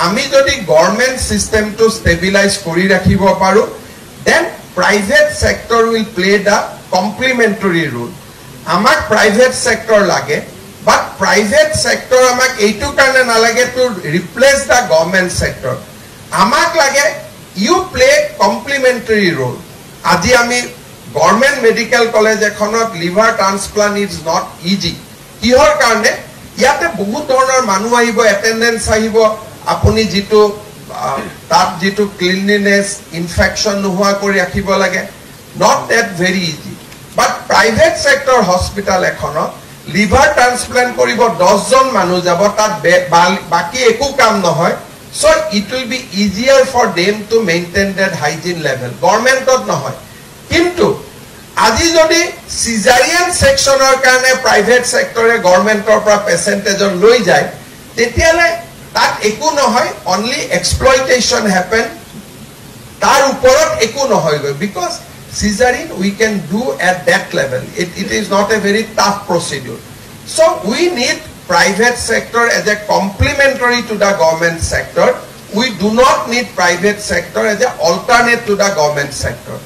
আমি যদি government system two stabilise কৰি ৰাখিব পাৰো then private sector will play the complementary role আমাক private sector লাগে but private sector আমাক এইটো কাৰণে নালাগে to replace the government sector আমাক লাগে you play complementary role আজি আমি government medical college এখনত liver transplant is not easy কিহৰ কাৰণে ইয়াতে বহুত ধৰণৰ মানুহ আহিব attendance আহিব আপুনি যেটো তাত যেটো cleanliness infection নোহোৱা কৰি ৰাখিব লাগে not that very easy but private sector hospital এখনত liver transplant কৰিব 10 জন মানুহ যাব তাত বাকি একো কাম নহয় so it will be easier for them to maintain that hygiene level government ত নহয় কিন্তু আজি যদি cesarean sectionৰ কাৰণে private sector এ governmentৰ পৰা percentage লৈ যায় তেতিয়ালে তাত একো নহয় only exploitation happen তাৰ ওপৰত একো নহয় because cesarean we can do at that level it is not a very tough procedure so we need private sector as a complementary to the government sector we do not need private sector as a alternate to the government sector